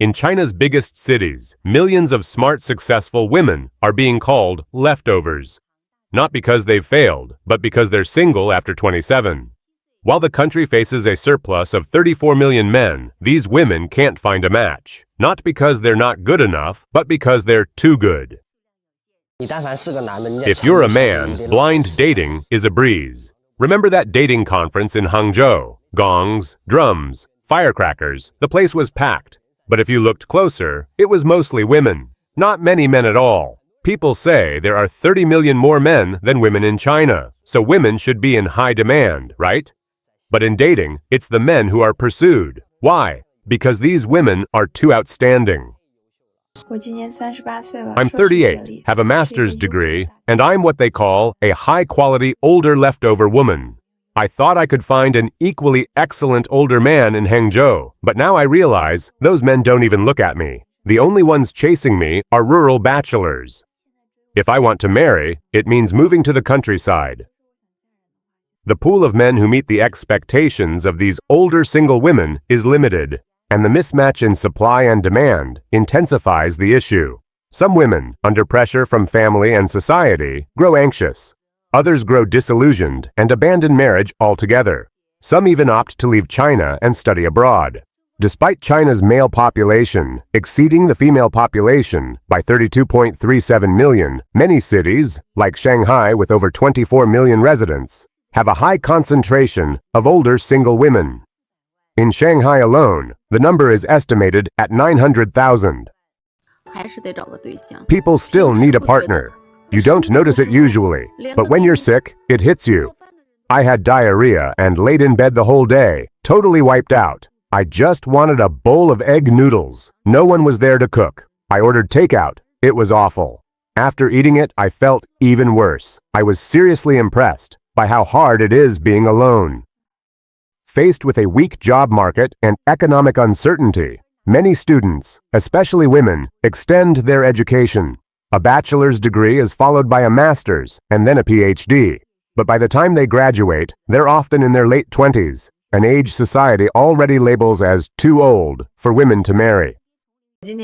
In China's biggest cities, millions of smart, successful women are being called leftovers. Not because they've failed, but because they're single after 27. While the country faces a surplus of 34 million men, these women can't find a match. Not because they're not good enough, but because they're too good. If you're a man, blind dating is a breeze. Remember that dating conference in Hangzhou? Gongs, drums, firecrackers, the place was packed. But if you looked closer, it was mostly women. Not many men at all. People say there are 30 million more men than women in China, so women should be in high demand, right? But in dating, it's the men who are pursued. Why? Because these women are too outstanding. I'm 38, have a master's degree, and I'm what they call a high-quality older leftover woman. I thought I could find an equally excellent older man in Hangzhou, but now I realize those men don't even look at me. The only ones chasing me are rural bachelors. If I want to marry, it means moving to the countryside. The pool of men who meet the expectations of these older single women is limited, and the mismatch in supply and demand intensifies the issue. Some women, under pressure from family and society, grow anxious. Others grow disillusioned and abandon marriage altogether. Some even opt to leave China and study abroad. Despite China's male population exceeding the female population by 32.37 million, many cities, like Shanghai with over 24 million residents, have a high concentration of older single women. In Shanghai alone, the number is estimated at 900,000. People still need a partner. You don't notice it usually, but when you're sick, it hits you. I had diarrhea and laid in bed the whole day, totally wiped out. I just wanted a bowl of egg noodles. No one was there to cook. I ordered takeout. It was awful. After eating it, I felt even worse. I was seriously impressed by how hard it is being alone. Faced with a weak job market and economic uncertainty, many students, especially women, extend their education. A bachelor's degree is followed by a master's and then a PhD. But by the time they graduate, they're often in their late 20s, an age society already labels as too old for women to marry. I'm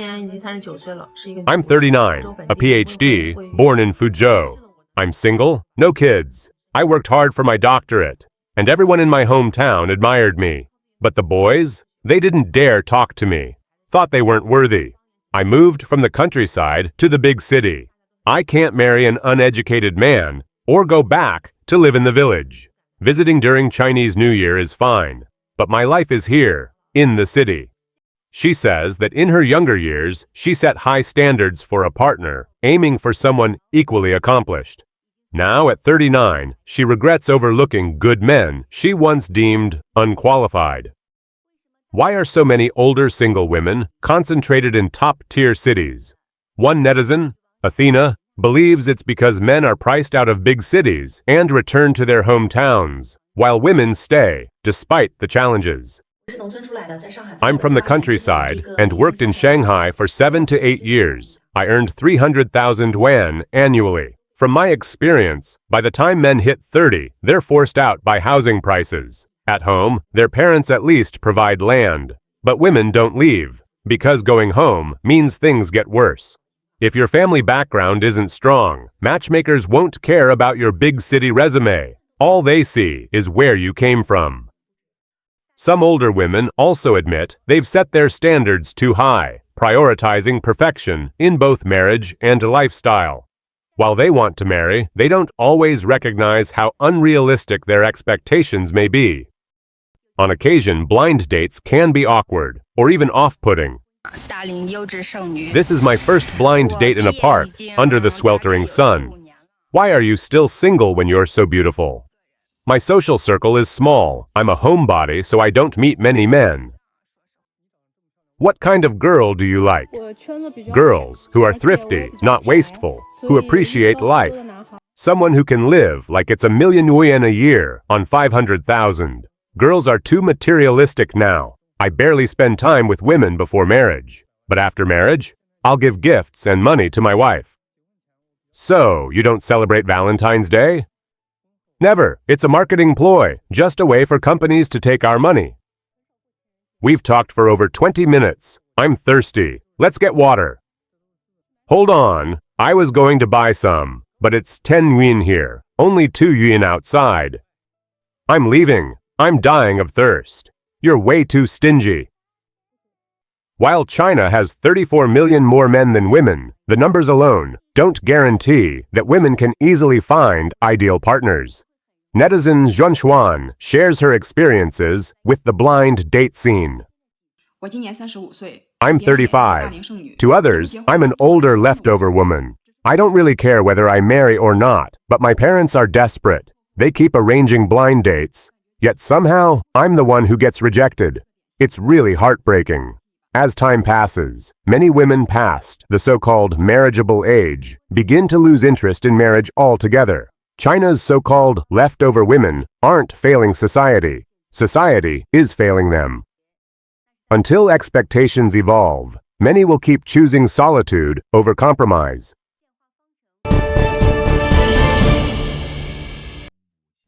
39, a PhD, born in Fuzhou. I'm single, no kids. I worked hard for my doctorate, and everyone in my hometown admired me. But the boys? They didn't dare talk to me. Thought they weren't worthy. I moved from the countryside to the big city. I can't marry an uneducated man or go back to live in the village. Visiting during Chinese New Year is fine, but my life is here, in the city. She says that in her younger years, she set high standards for a partner, aiming for someone equally accomplished. Now, at 39, she regrets overlooking good men she once deemed unqualified. Why are so many older single women concentrated in top-tier cities? One netizen, Athena, believes it's because men are priced out of big cities and return to their hometowns, while women stay, despite the challenges. I'm from the countryside and worked in Shanghai for 7 to 8 years. I earned 300,000 yuan annually. From my experience, by the time men hit 30, they're forced out by housing prices. At home, their parents at least provide land. But women don't leave, because going home means things get worse. If your family background isn't strong, matchmakers won't care about your big city resume. All they see is where you came from. Some older women also admit they've set their standards too high, prioritizing perfection in both marriage and lifestyle. While they want to marry, they don't always recognize how unrealistic their expectations may be. On occasion, blind dates can be awkward, or even off-putting. This is my first blind date in a park, under the sweltering sun. Why are you still single when you're so beautiful? My social circle is small. I'm a homebody, so I don't meet many men. What kind of girl do you like? Girls who are thrifty, not wasteful, who appreciate life. Someone who can live like it's 1 million yuan a year on 500,000. Girls are too materialistic now. I barely spend time with women before marriage. But after marriage, I'll give gifts and money to my wife. So, you don't celebrate Valentine's Day? Never. It's a marketing ploy, just a way for companies to take our money. We've talked for over 20 minutes. I'm thirsty. Let's get water. Hold on, I was going to buy some, but it's 10 yuan here, only 2 yuan outside. I'm leaving. I'm dying of thirst. You're way too stingy. While China has 34 million more men than women, the numbers alone don't guarantee that women can easily find ideal partners. Netizen Zhuanshuan shares her experiences with the blind date scene. I'm 35. To others, I'm an older leftover woman. I don't really care whether I marry or not, but my parents are desperate. They keep arranging blind dates, yet somehow I'm the one who gets rejected. It's really heartbreaking. As time passes, many women past the so-called marriageable age begin to lose interest in marriage altogether. China's so-called leftover women aren't failing society. Society is failing them. Until expectations evolve, many will keep choosing solitude over compromise.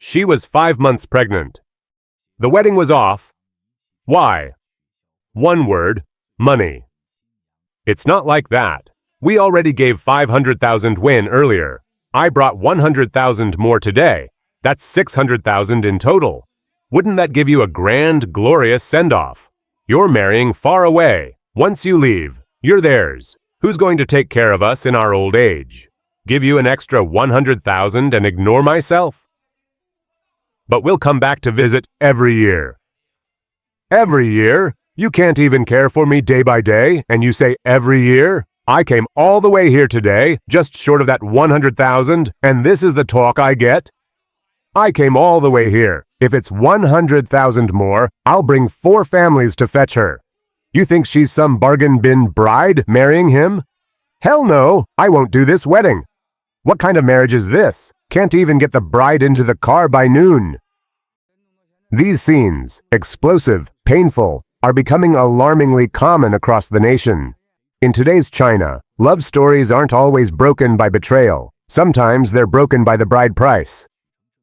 She was 5 months pregnant. The wedding was off. Why? One word, money. It's not like that. We already gave 500,000 yuan earlier. I brought 100,000 more today. That's 600,000 in total. Wouldn't that give you a grand, glorious send-off? You're marrying far away. Once you leave, you're theirs. Who's going to take care of us in our old age? Give you an extra 100,000 and ignore myself? But we'll come back to visit every year. Every year? You can't even care for me day by day, and you say every year? I came all the way here today, just short of that 100,000, and this is the talk I get? I came all the way here. If it's 100,000 more, I'll bring 4 families to fetch her. You think she's some bargain bin bride marrying him? Hell no, I won't do this wedding. What kind of marriage is this? Can't even get the bride into the car by noon. These scenes, explosive, painful, are becoming alarmingly common across the nation. In today's China, love stories aren't always broken by betrayal. Sometimes they're broken by the bride price.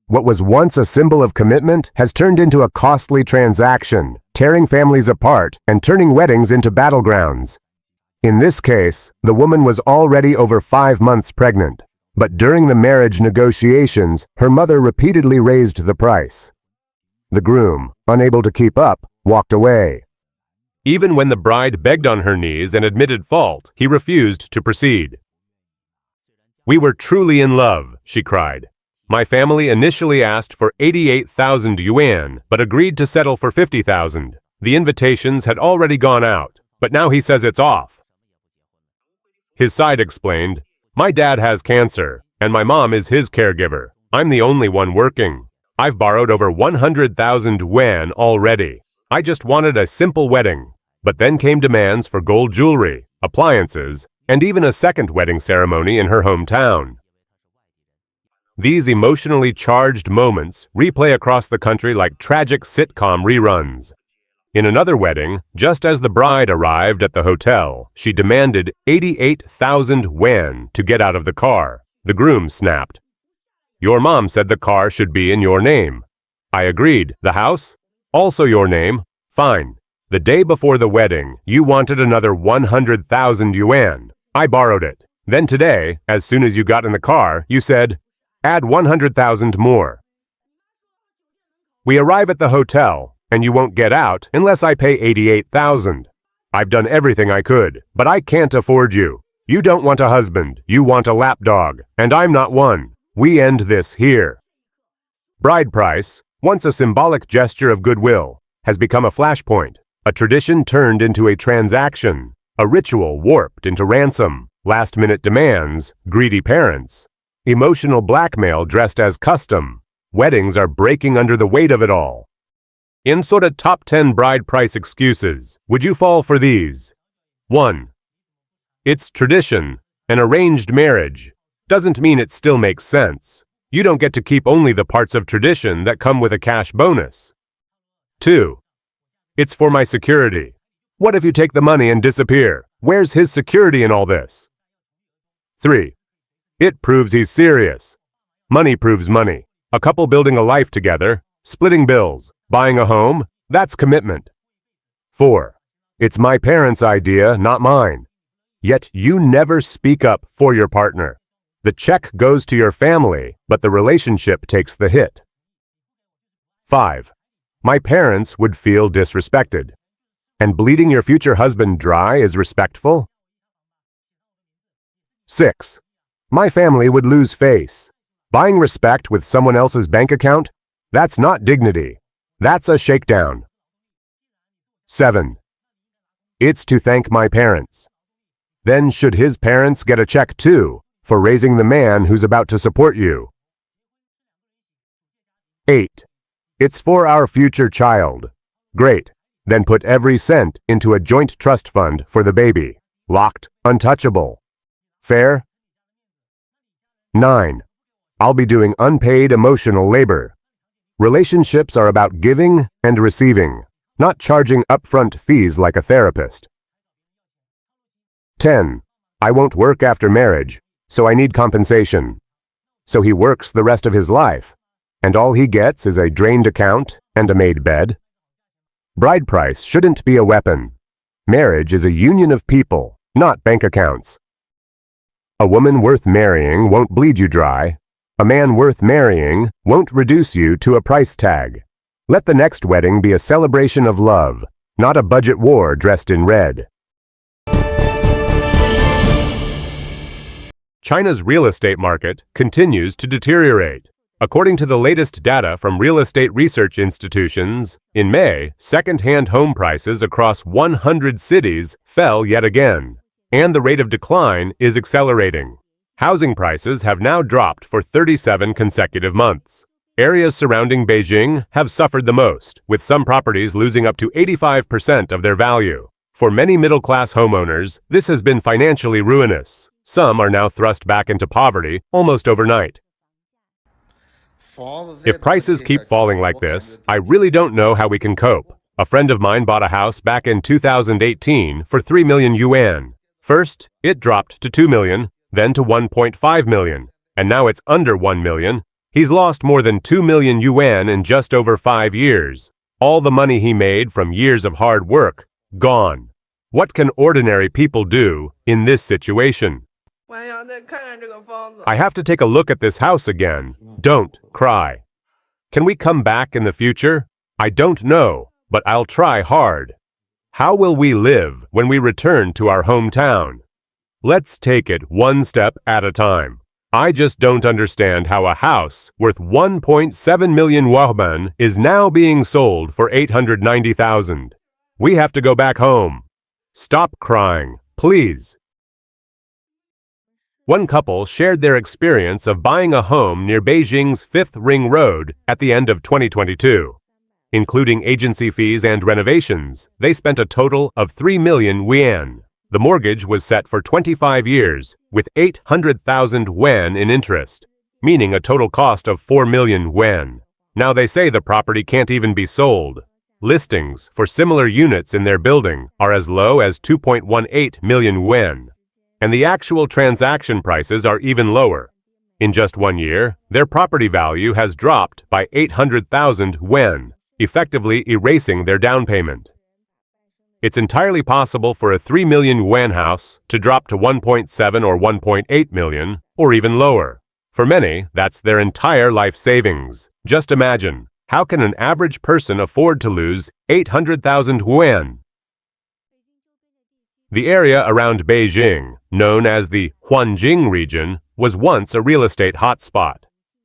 What was once a symbol of commitment has turned into a costly transaction, tearing families apart and turning weddings into battlegrounds. In this case, the woman was already over 5 months pregnant, but during the marriage negotiations, her mother repeatedly raised the price. The groom, unable to keep up, walked away. Even when the bride begged on her knees and admitted fault, he refused to proceed. We were truly in love, she cried. My family initially asked for 88,000 yuan, but agreed to settle for 50,000. The invitations had already gone out, but now he says it's off. His side explained, my dad has cancer, and my mom is his caregiver. I'm the only one working. I've borrowed over 100,000 yuan already. I just wanted a simple wedding, but then came demands for gold jewelry, appliances, and even a second wedding ceremony in her hometown. These emotionally charged moments replay across the country like tragic sitcom reruns. In another wedding, just as the bride arrived at the hotel, she demanded 88,000 yuan to get out of the car. The groom snapped. Your mom said the car should be in your name. I agreed. The house? Also your name? Fine. The day before the wedding, you wanted another 100,000 yuan. I borrowed it. Then today, as soon as you got in the car, you said, add 100,000 more. We arrive at the hotel, and you won't get out unless I pay 88,000. I've done everything I could, but I can't afford you. You don't want a husband, you want a lapdog, and I'm not one. We end this here. Bride price, once a symbolic gesture of goodwill, has become a flashpoint, a tradition turned into a transaction, a ritual warped into ransom, last-minute demands, greedy parents, emotional blackmail dressed as custom. Weddings are breaking under the weight of it all. In sort of top 10 bride price excuses, would you fall for these? 1. It's tradition. An arranged marriage doesn't mean it still makes sense. You don't get to keep only the parts of tradition that come with a cash bonus. 2. It's for my security. What if you take the money and disappear? Where's his security in all this? 3. It proves he's serious. Money proves money. A couple building a life together, splitting bills, buying a home, that's commitment. 4. It's my parents' idea, not mine. Yet you never speak up for your partner. The check goes to your family, but the relationship takes the hit. 5. My parents would feel disrespected. And bleeding your future husband dry is respectful? 6. My family would lose face. Buying respect with someone else's bank account? That's not dignity. That's a shakedown. 7. It's to thank my parents. Then should his parents get a check too for raising the man who's about to support you? 8. It's for our future child. Great. Then put every cent into a joint trust fund for the baby. Locked, untouchable. Fair? 9. I'll be doing unpaid emotional labor. Relationships are about giving and receiving, not charging upfront fees like a therapist. 10. I won't work after marriage, so I need compensation. So he works the rest of his life, and all he gets is a drained account and a made bed. Bride price shouldn't be a weapon. Marriage is a union of people, not bank accounts. A woman worth marrying won't bleed you dry. A man worth marrying won't reduce you to a price tag. Let the next wedding be a celebration of love, not a budget war dressed in red. China's real estate market continues to deteriorate. According to the latest data from real estate research institutions, in May, second-hand home prices across 100 cities fell yet again, and the rate of decline is accelerating. Housing prices have now dropped for 37 consecutive months. Areas surrounding Beijing have suffered the most, with some properties losing up to 85% of their value. For many middle-class homeowners, this has been financially ruinous. Some are now thrust back into poverty almost overnight. If prices keep falling like this, I really don't know how we can cope. A friend of mine bought a house back in 2018 for 3 million yuan. First, it dropped to 2 million, then to 1.5 million, and now it's under 1 million. He's lost more than 2 million yuan in just over 5 years. All the money he made from years of hard work, gone. What can ordinary people do in this situation? I have to take a look at this house again. Don't cry. Can we come back in the future? I don't know, but I'll try hard. How will we live when we return to our hometown? Let's take it one step at a time. I just don't understand how a house worth 1.7 million yuan is now being sold for 890,000. We have to go back home. Stop crying, please. One couple shared their experience of buying a home near Beijing's Fifth Ring Road at the end of 2022. Including agency fees and renovations, they spent a total of 3 million yuan. The mortgage was set for 25 years, with 800,000 yuan in interest, meaning a total cost of 4 million yuan. Now they say the property can't even be sold. Listings for similar units in their building are as low as 2.18 million yuan. And the actual transaction prices are even lower. In just 1 year, their property value has dropped by 800,000 yuan, effectively erasing their down payment. It's entirely possible for a 3 million yuan house to drop to 1.7 or 1.8 million, or even lower. For many, that's their entire life savings. Just imagine, how can an average person afford to lose 800,000 yuan? The area around Beijing, known as the Huanjing region, was once a real estate hotspot.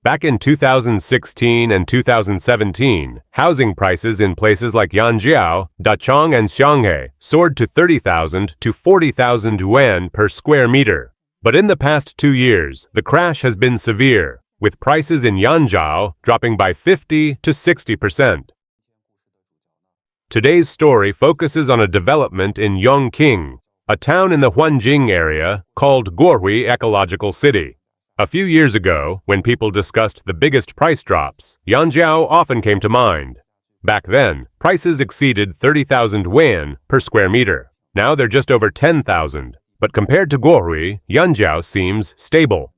Back in 2016 and 2017, housing prices in places like Yanjiao, Dachang, and Xianghe soared to 30,000 to 40,000 yuan per square meter. But in the past 2 years, the crash has been severe, with prices in Yanjiao dropping by 50 to 60%. Today's story focuses on a development in Yongqing, a town in the Huanjing area called Guohui Ecological City. A few years ago, when people discussed the biggest price drops, Yanjiao often came to mind. Back then, prices exceeded 30,000 yuan per square meter. Now they're just over 10,000, but compared to Guohui, Yanjiao seems stable.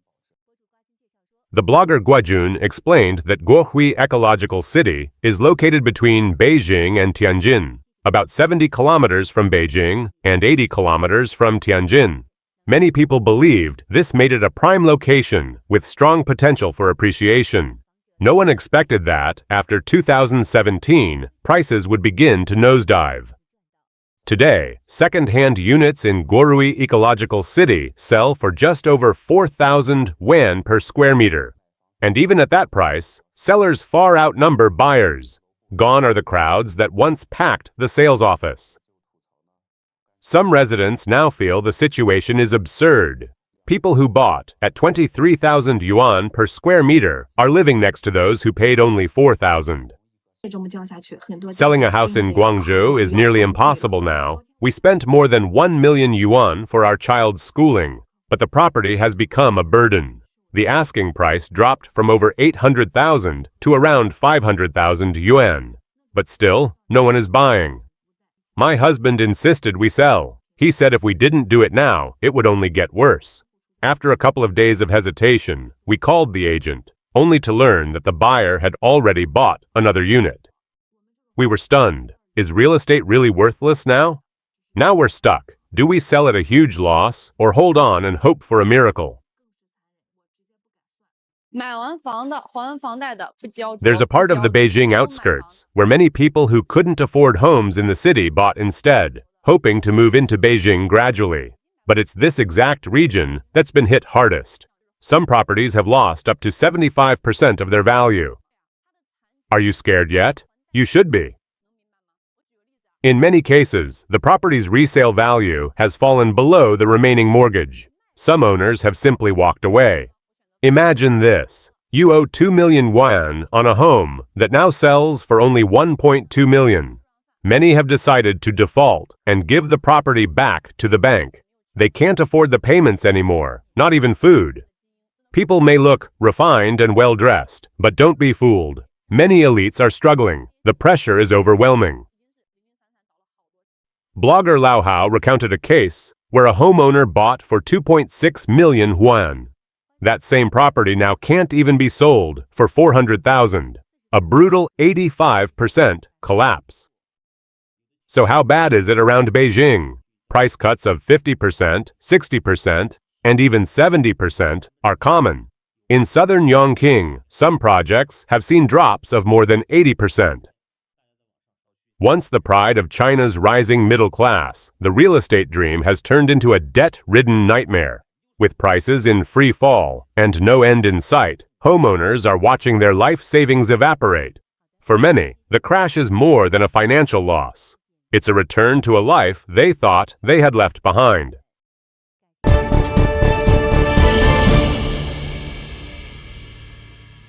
The blogger Guojun explained that Guohui Ecological City is located between Beijing and Tianjin. about 70 kilometers from Beijing and 80 kilometers from Tianjin. Many people believed this made it a prime location with strong potential for appreciation. No one expected that, after 2017, prices would begin to nosedive. Today, second-hand units in Gorui Ecological City sell for just over 4,000 yuan per square meter. And even at that price, sellers far outnumber buyers. Gone are the crowds that once packed the sales office. Some residents now feel the situation is absurd. People who bought at 23,000 yuan per square meter are living next to those who paid only 4,000. Selling a house in Guangzhou is nearly impossible now. We spent more than 1 million yuan for our child's schooling, but the property has become a burden. The asking price dropped from over 800,000 to around 500,000 yuan. But still, no one is buying. My husband insisted we sell. He said if we didn't do it now, it would only get worse. After a couple of days of hesitation, we called the agent, only to learn that the buyer had already bought another unit. We were stunned. Is real estate really worthless now? Now we're stuck. Do we sell at a huge loss or hold on and hope for a miracle? There's a part of the Beijing outskirts where many people who couldn't afford homes in the city bought instead, hoping to move into Beijing gradually. But it's this exact region that's been hit hardest. Some properties have lost up to 75% of their value. Are you scared yet? You should be. In many cases, the property's resale value has fallen below the remaining mortgage. Some owners have simply walked away. Imagine this. You owe 2 million yuan on a home that now sells for only 1.2 million. Many have decided to default and give the property back to the bank. They can't afford the payments anymore, not even food. People may look refined and well-dressed, but don't be fooled. Many elites are struggling. The pressure is overwhelming. Blogger Lao Hao recounted a case where a homeowner bought for 2.6 million yuan. That same property now can't even be sold for 400,000. A brutal 85% collapse. So how bad is it around Beijing? Price cuts of 50%, 60%, and even 70% are common. In southern Yongqing, some projects have seen drops of more than 80%. Once the pride of China's rising middle class, the real estate dream has turned into a debt-ridden nightmare. With prices in free fall and no end in sight, homeowners are watching their life savings evaporate. For many, the crash is more than a financial loss. It's a return to a life they thought they had left behind.